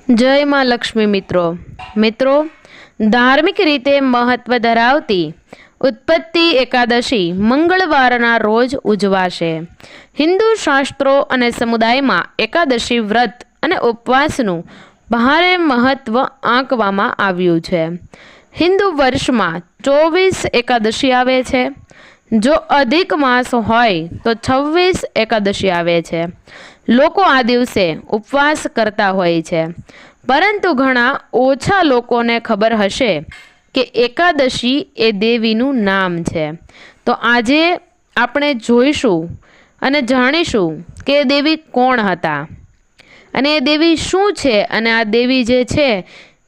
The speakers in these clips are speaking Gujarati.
જય માં લક્ષ્મી મિત્રો ધાર્મિક રીતે મહત્વ ધરાવતી ઉત્પત્તિ એકાદશી મંગળવારના રોજ ઉજવાશે। હિન્દુ શાસ્ત્રો અને સમુદાયમાં એકાદશી વ્રત અને ઉપવાસનું ભારે મહત્વ આંકવામાં આવ્યું છે। હિન્દુ વર્ષમાં 24 એકાદશી આવે છે। જો અધિક માસ હોય તો 26 એકાદશી આવે છે। લોકો આ દિવસે ઉપવાસ કરતા હોય છે, પરંતુ ઘણા ઓછા લોકોને ખબર હશે કે એકાદશી એ દેવીનું નામ છે। તો આજે આપણે જોઈશું અને જાણીશું કે દેવી કોણ હતા અને એ દેવી શું છે અને આ દેવી જે છે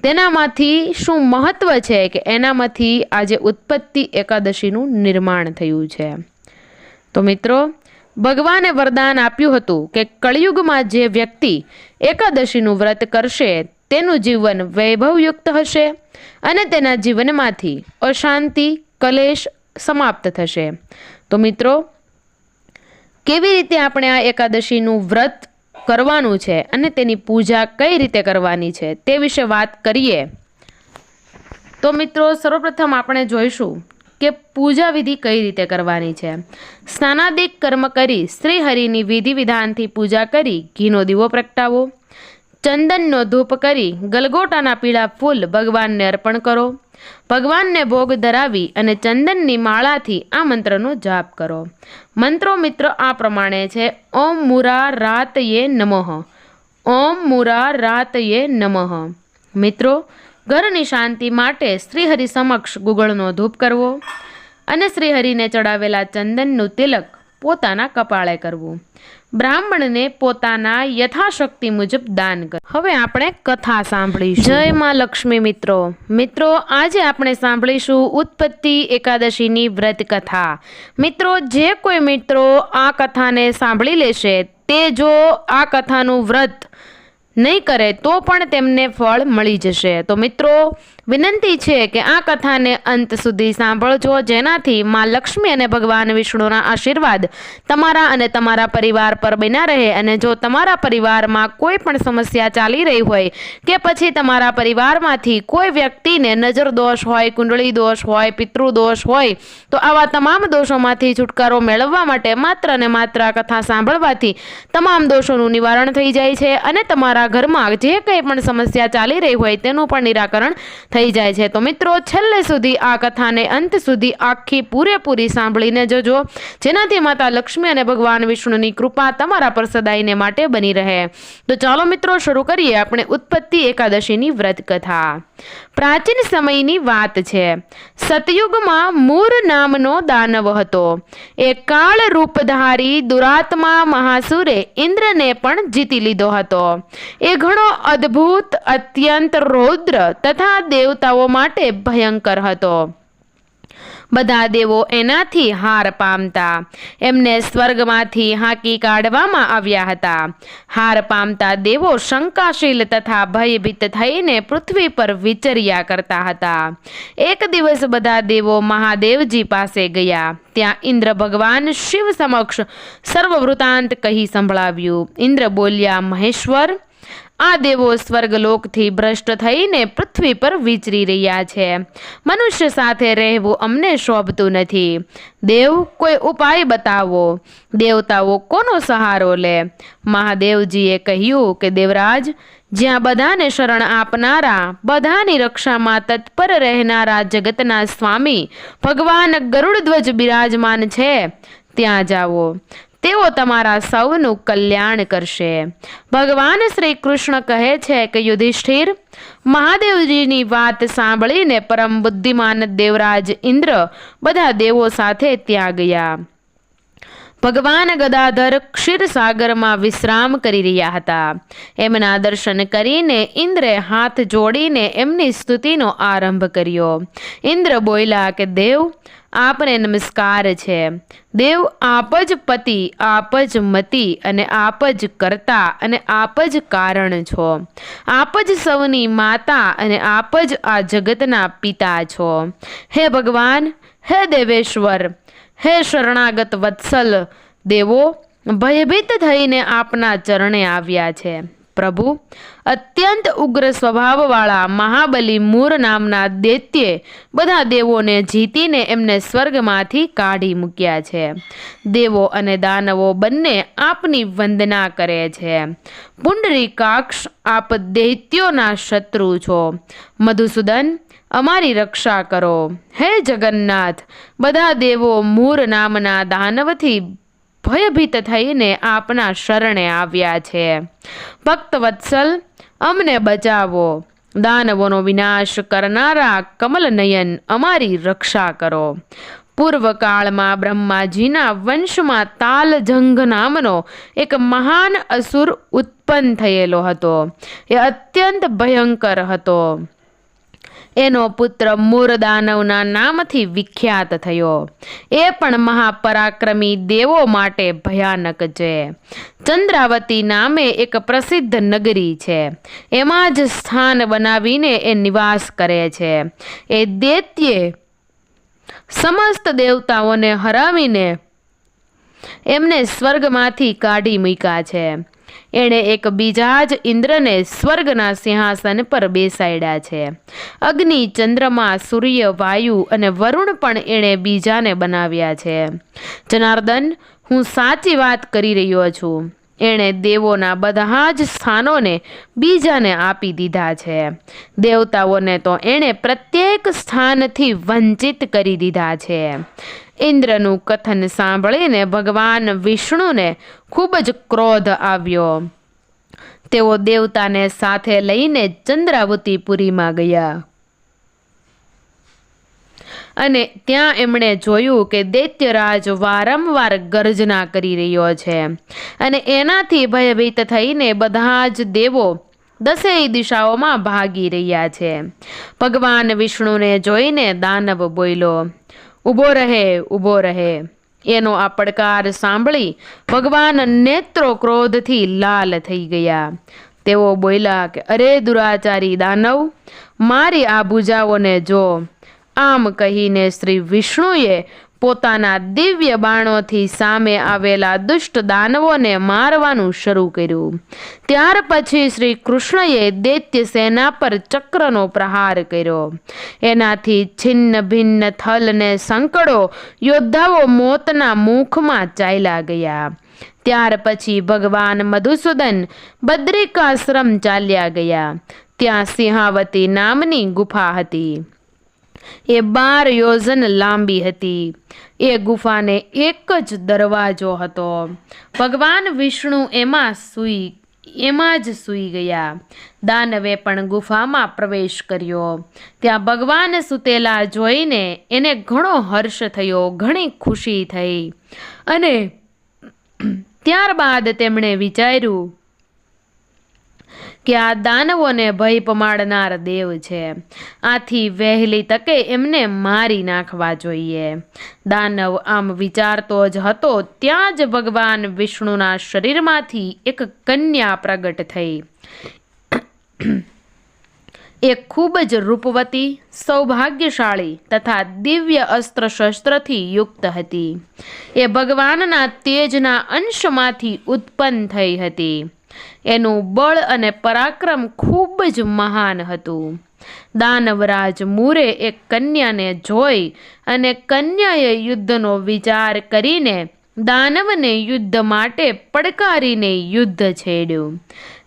તેનામાંથી શું મહત્વ છે કે એનામાંથી આજે ઉત્પત્તિ એકાદશીનું નિર્માણ થયું છે। તો મિત્રો, ભગવાને વરદાન આપ્યું હતું કે કળિયુગમાં જે વ્યક્તિ એકાદશીનું વ્રત કરશે તેનું જીવન વૈભવયુક્ત હશે અને તેના જીવનમાંથી અશાંતિ કલેશ સમાપ્ત થશે। તો મિત્રો, કેવી રીતે આપણે આ એકાદશીનું વ્રત કરવાનું છે અને તેની પૂજા કઈ રીતે કરવાની છે તે વિશે વાત કરીએ તો મિત્રો, સર્વપ્રથમ આપણે જોઈશું કે પૂજા વિધિ કઈ રીતે કરવાની છે। સ્નાનાદિક કર્મ કરી શ્રી હરિની વિધિ વિધાનથી પૂજા કરી ઘીનો દીવો પ્રગટાવો, ચંદનનો ધૂપ કરી ગલગોટાના પીળા ફૂલ ભગવાનને અર્પણ કરો, ભગવાનને ભોગ ધરાવી અને ચંદનની માળાથી આ મંત્રનો જાપ કરો। મંત્રો મિત્રો આ પ્રમાણે છે: ઓમ મુરા રાતયે નમઃ, ઓમ મુરા રાતયે નમઃ। મિત્રો, ઘરની શાંતિ માટે શ્રીહરિ સમક્ષ ગુગળનો ધૂપ કરવો અને શ્રીહરિને ચડાવેલા ચંદનનું તિલક પોતાના કપાળે કરવું, બ્રાહ્મણને પોતાના યથાશક્તિ મુજબ દાન કરવું। હવે આપણે કથા સાંભળીશું। જય માં લક્ષ્મી મિત્રો, આજે આપણે સાંભળીશું ઉત્પત્તિ એકાદશીની વ્રત કથા। મિત્રો, જે કોઈ મિત્રો આ કથાને સાંભળી લેશે તે જો આ કથાનું વ્રત નહીં કરે તો પણ તેમને ફળ મળી જશે। તો મિત્રો, વિનંતી છે કે આ કથાને અંત સુધી સાંભળજો, જેનાથી માં લક્ષ્મી અને ભગવાન વિષ્ણુના આશીર્વાદ તમારા અને તમારા પરિવાર પર બન્યા રહે। અને જો તમારા પરિવારમાં કોઈ પણ સમસ્યા ચાલી રહી હોય કે પછી તમારા પરિવારમાંથી કોઈ વ્યક્તિને નજર દોષ હોય, કુંડળી દોષ હોય, પિતૃ દોષ હોય, તો આવા તમામ દોષોમાંથી છુટકારો મેળવવા માટે માત્ર ને માત્ર આ કથા સાંભળવાથી તમામ દોષોનું નિવારણ થઈ જાય છે અને તમારા ઘરમાં જે કંઈ પણ સમસ્યા ચાલી રહી હોય તેનું પણ નિરાકરણ થઈ જાય છે। તો મિત્રો, છેલ્લે સુધી આ કથાને અંત સુધી આખી પૂરેપૂરી સાંભળીને જજો, જેનાથી માતા લક્ષ્મી અને ભગવાન વિષ્ણુની કૃપા તમારા પર સદાયને માટે બની રહે। તો ચાલો મિત્રો, શરૂ કરીએ આપણે ઉત્પત્તિ એકાદશીની વ્રત કથા। પ્રાચીન સમયની વાત છે। સતયુગમાં મૂર નામનો દાનવ હતો। એ કાળ રૂપધારી દુરાત્મા મહાસુરે ઇન્દ્રને પણ જીતી લીધો હતો। એ ઘણો અદ્ભુત, અત્યંત રૌદ્ર તથા દેવતાઓ માટે ભયંકર હતો। બધા દેવો એનાથી હાર પામતા। એમને સ્વર્ગમાંથી હાંકી કાઢવામાં આવ્યા હતા। હાર પામતા દેવો શંકાશીલ તથા ભયભીત થઈને પૃથ્વી પર વિચર્યા કરતા હતા। એક દિવસ બધા દેવો મહાદેવજી પાસે ગયા। ત્યાં ઇન્દ્ર ભગવાન શિવ સમક્ષ સર્વ વૃતાંત કહી સંભળાવ્યું। ઇન્દ્ર બોલ્યા, મહેશ્વર, આ દેવો સ્વર્ગલોકથી ભ્રષ્ટ થઈને પૃથ્વી પર વિચરી રહ્યા છે। મનુષ્ય સાથે રહેવું અમને શોભતું નથી। દેવ, કોઈ ઉપાય બતાવો। દેવતાઓ કોનો સહારો લે? મહાદેવજીએ કહ્યું કે દેવરાજ, જ્યાં બધાને શરણ આપનારા, બધાની રક્ષામાં તત્પર રહેનારા જગતના સ્વામી ભગવાન ગરુડધ્વજ બિરાજમાન છે ત્યાં જાઓ। તેઓ તમારા સૌનું કલ્યાણ કરશે। ભગવાન શ્રી કૃષ્ણ કહે છે કે યુધિષ્ઠિર, મહાદેવજીની વાત સાંભળીને પરમ બુદ્ધિમાન દેવરાજ ઇન્દ્ર બધા દેવો સાથે ત્યાં ગયા। ભગવાન ગદાધર ક્ષીરસાગરમાં વિશ્રામ કરી રહ્યા હતા। એમના દર્શન કરીને ઇન્દ્રે હાથ જોડીને એમની સ્તુતિનો આરંભ કર્યો। ઇન્દ્ર બોલ્યા કે દેવ, આપને નમસ્કાર છે। દેવ, આપ જ પતિ, આપ જ મતિ અને આપ જ કર્તા અને આપ જ કારણ છો। આપ જ સૌની માતા અને આપ જ આ જગતના પિતા છો। હે ભગવાન, હે દેવેશ્વર, હે શરણાગત વત્સલ દેવો, ભયભીત થઈને આપના ચરણે આવ્યા છે। પ્રભુ, અત્યંત ઉગ્ર સ્વભાવવાળા મહાબલી મૂર નામના દૈત્યે બધા દેવોને જીતીને એમને સ્વર્ગમાંથી કાઢી મૂક્યા છે. દેવો અને દાનવો બંને આપની વંદના કરે છે. પુંડરીકાક્ષ, આપ દૈત્યોના શત્રુ છો. મધુસૂદન, અમારી રક્ષા કરો. હે જગન્નાથ, બધા દેવો મૂર નામના દાનવથી ભયભીત થઈને આપના શરણે આવ્યા છે. ભક્તવત્સલ, અમને બચાવો. દાનવોનો વિનાશ કરનારા કમલનયન, અમારી રક્ષા કરો. પૂર્વકાળમાં બ્રહ્માજીના વંશમાં તાલજંઘ નામનો એક મહાન અસુર ઉત્પન્ન થયેલો હતો. એ અત્યંત ભયંકર હતો. એનો પુત્ર મૂર દાનવના નામથી વિખ્યાત થયો. એ પણ મહાપરાક્રમી દેવો માટે ભયાનક છે. ચંદ્રાવતી નામે એક પ્રસિદ્ધ નગરી છે. એમાં જ સ્થાન બનાવીને એ નિવાસ કરે છે. એ દૈત્યે સમસ્ત દેવતાઓને હરાવીને એમને સ્વર્ગમાંથી કાઢી મૂક્યા છે. એણે એક બીજા જ ઇન્દ્રને સ્વર્ગના સિંહાસન પર બેસાડ્યા છે. અગ્નિ, ચંદ્રમા, સૂર્ય, વાયુ અને વરુણ પણ એણે બીજાને બનાવ્યા છે. જનાર્દન, હું સાચી વાત કરી રહ્યો છું. એણે દેવોના બધા જ સ્થાનોને બીજાને આપી દીધા છે. દેવતાઓને તો એણે પ્રત્યેક સ્થાનથી વંચિત કરી દીધા છે. ઇન્દ્રનું કથન સાંભળીને ભગવાન વિષ્ણુને ખૂબ જ ક્રોધ આવ્યો. તેઓ દેવતાને સાથે લઈને ચંદ્રાવતીપુરીમાં ગયા અને ત્યાં એમણે જોયું કે દૈત્યરાજ વારંવાર ગર્જના કરી રહ્યો છે અને એનાથી ભયભીત થઈને બધા જ દેવો દસેય દિશાઓમાં ભાગી રહ્યા છે. ભગવાન વિષ્ણુને જોઈને દાનવ બોલ્યો, ઊભો રહે, ઊભો રહે. એનો આ પડકાર સાંભળી ભગવાન નેત્રો ક્રોધથી લાલ થઈ ગયા. તેઓ બોલ્યા કે અરે દુરાચારી દાનવ, મારી આ ભુજાઓને જો. આમ કહીને શ્રી વિષ્ણુએ પોતાના દિવ્ય બાણોથી સામે આવેલા દુષ્ટ દાનવોને મારવાનું શરૂ કર્યું. ત્યાર પછી શ્રી કૃષ્ણએ દૈત્ય સેના પર ચક્રનો પ્રહાર કર્યો. એનાથી છિન્ન ભિન્ન થલ ને સંકળો યોદ્ધાઓ મોતના મુખમાં ચાલ્યા ગયા. ત્યાર પછી ભગવાન મધુસૂદન બદ્રિકાશ્રમ ચાલ્યા ગયા. ત્યાં સિંહાવતી નામની ગુફા હતી. એ 12 યોજન લાંબી હતી. એ ગુફાને એક જ દરવાજો હતો. ભગવાન વિષ્ણુ એમાં જ સૂઈ ગયા. દાનવે પણ ગુફામાં પ્રવેશ કર્યો. ત્યાં ભગવાન સૂતેલા જોઈને એને ઘણો હર્ષ થયો, ઘણી ખુશી થઈ અને ત્યારબાદ તેમણે વિચાર્યું કે આ દાનવોને ભય પમાડનાર દેવ છે. આથી વહેલી તકે એમને મારી નાખવા જોઈએ. દાનવ આમ વિચારતો જ હતો ત્યાં જ ભગવાન વિષ્ણુના શરીરમાંથી એક કન્યા પ્રગટ થઈ. એ ખૂબ જ રૂપવતી, સૌભાગ્યશાળી તથા દિવ્ય અસ્ત્ર શસ્ત્રથી યુક્ત હતી. એ ભગવાનના તેજના અંશમાંથી ઉત્પન્ન થઈ હતી. એનું બળ અને પરાક્રમ ખૂબ જ મહાન હતું. દાનવરાજ મૂરે એક કન્યાને જોઈ અને કન્યાએ યુદ્ધનો વિચાર કરીને દાનવને યુદ્ધ માટે પડકારીને યુદ્ધ છેડ્યું.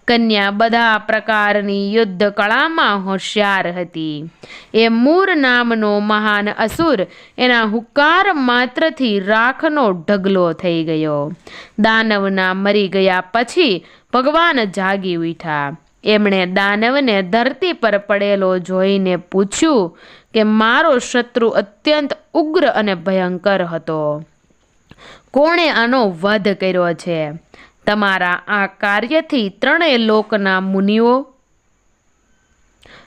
કન્યા બધા પ્રકારની યુદ્ધ કળામાં હોશિયાર હતી. એ મૂર નામનો મહાન અસુર એના હુંકાર માત્રથી રાખનો ઢગલો થઈ ગયો. દાનવના મરી ગયા પછી ભગવાન જાગી ઉઠ્યા. એમણે દાનવને ધરતી પર પડેલો જોઈને પૂછ્યું કે મારો શત્રુ અત્યંત ઉગ્ર અને ભયંકર હતો. કોણે આનો વધ કર્યો છે? તમારા આ કાર્યથી 3 લોકના મુનિઓ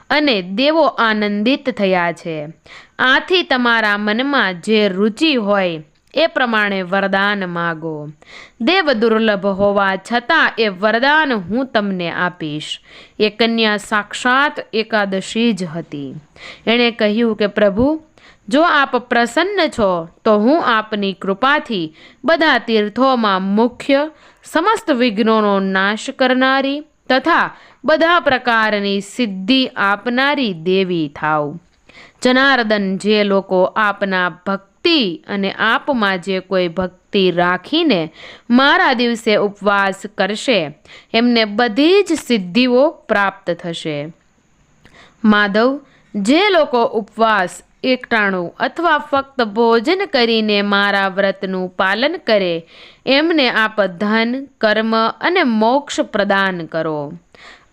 અને દેવો આનંદિત થયા છે. આથી તમારા મનમાં જે રુચિ હોય એ પ્રમાણે વરદાન માગો. દેવ દુર્લભ હોવા છતાં એ વરદાન હું તમને આપીશ. એ કન્યા સાક્ષાત એકાદશી જ હતી. એણે કહ્યું કે પ્રભુ, જો આપ પ્રસન્ન છો તો હું આપની કૃપાથી બધા તીર્થોમાં મુખ્ય, સમસ્ત વિઘ્નોનો નાશ કરનારી તથા બધા પ્રકારની સિદ્ધિ આપનારી દેવી થાવ. જનાર્દન, જે લોકો આપના ભક્તિ અને આપમાં જે કોઈ ભક્તિ રાખીને મારા દિવસે ઉપવાસ કરશે એમને બધી જ સિદ્ધિઓ પ્રાપ્ત થશે. માધવ, જે લોકો ઉપવાસ, એકટાણું અથવા ફક્ત ભોજન કરીને મારા વ્રતનું પાલન કરે એમને આપ ધન, કર્મ અને મોક્ષ પ્રદાન કરો.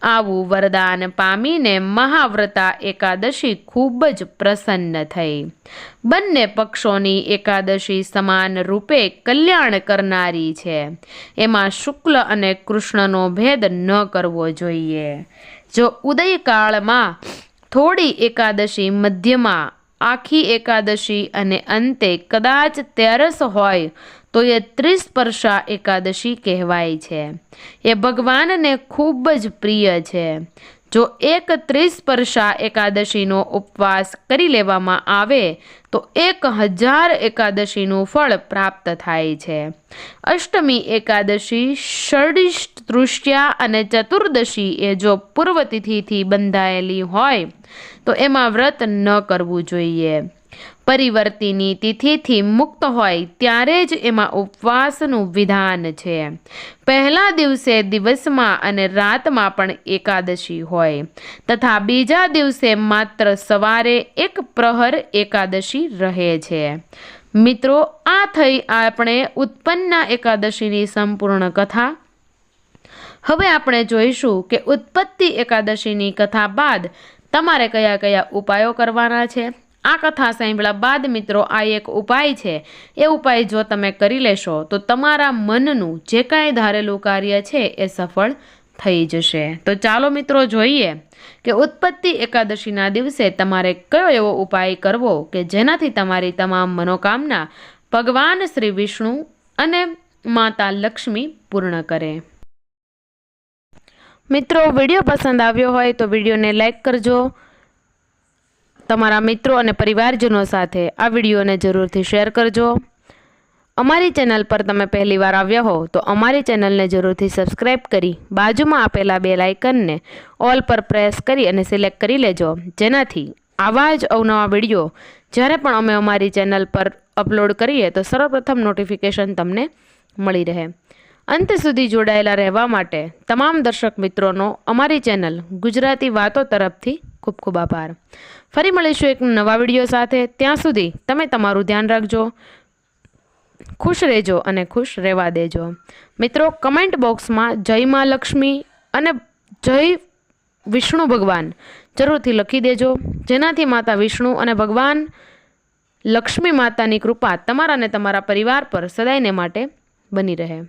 આવું વરદાન પામીને મહાવ્રતા એકાદશી ખૂબ જ પ્રસન્ન થઈ. બંને પક્ષોની એકાદશી સમાન રૂપે કલ્યાણ કરનારી છે. એમાં શુક્લ અને કૃષ્ણનો ભેદ ન કરવો જોઈએ. જો ઉદયકાળમાં થોડી એકાદશી, મધ્યમાં આખી એકાદશી અને અંતે કદાચ 13 હોય તો એ ત્રિસ્પર્શા એકાદશી કહેવાય છે. એ ભગવાનને ખૂબ જ પ્રિય છે. જો એક ત્રિસ્પર્શા એકાદશીનો ઉપવાસ કરી લેવામાં આવે તો 1000 એકાદશીનું ફળ પ્રાપ્ત થાય છે. અષ્ટમી એકાદશી, ષષ્ઠી, તૃતીયા અને ચતુર્દશી એ જો પૂર્વ તિથિથી બંધાયેલી હોય તો એમાં વ્રત ન કરવું જોઈએ. પરિવર્તિની તિથિથી મુક્ત હોય ત્યારે જ એમાં ઉપવાસનું વિધાન છે. પહેલા દિવસે દિવસમાં અને રાતમાં પણ એકાદશી હોય તથા બીજા દિવસે માત્ર સવારે એક પ્રહર એકાદશી રહે છે. મિત્રો, આ થઈ આપણે ઉત્પન્ના એકાદશીની સંપૂર્ણ કથા. હવે આપણે જોઈશું કે ઉત્પત્તિ એકાદશીની કથા બાદ તમારે કયા કયા ઉપાયો કરવાના છે. આ કથા સાંભળ્યા બાદ મિત્રો, આ એક ઉપાય છે. એ ઉપાય જો તમે કરી લેશો તો તમારા મનનું જે કાંઈ ધારેલું કાર્ય છે એ સફળ થઈ જશે. તો ચાલો મિત્રો જોઈએ કે ઉત્પત્તિ એકાદશીના દિવસે તમારે કયો એવો ઉપાય કરવો કે જેનાથી તમારી તમામ મનોકામના ભગવાન શ્રી વિષ્ણુ અને માતા લક્ષ્મી પૂર્ણ કરે. મિત્રો, વિડીયો પસંદ આવ્યો હોય તો વિડીયોને લાઈક કરજો. તમારા મિત્રો અને પરિવારજનો સાથે આ વિડીયોને જરૂરથી શેર કરજો. અમારી ચેનલ પર તમે પહેલીવાર આવ્યા હો તો અમારી ચેનલને જરૂરથી સબસ્ક્રાઈબ કરી બાજુમાં આપેલા બેલ આઇકનને ઓલ પર પ્રેસ કરી અને સિલેક્ટ કરી લેજો, જેનાથી આવા જ અવનવા વિડીયો જ્યારે પણ અમે અમારી ચેનલ પર અપલોડ કરીએ તો સર્વપ્રથમ નોટિફિકેશન તમને મળી રહે. અંત સુધી જોડાયેલા રહેવા માટે તમામ દર્શક મિત્રોનો અમારી ચેનલ ગુજરાતી વાતો તરફથી ખૂબ ખૂબ આભાર. ફરી મળીશું એક નવા વિડીયો સાથે. ત્યાં સુધી તમે તમારું ધ્યાન રાખજો, ખુશ રહેજો અને ખુશ રહેવા દેજો. મિત્રો, કમેન્ટ બોક્સમાં જય મા લક્ષ્મી અને જય વિષ્ણુ ભગવાન જરૂરથી લખી દેજો, જેનાથી માતા વિષ્ણુ અને ભગવાન લક્ષ્મી માતાની કૃપા તમારા અને તમારા પરિવાર પર સદાયને માટે બની રહે.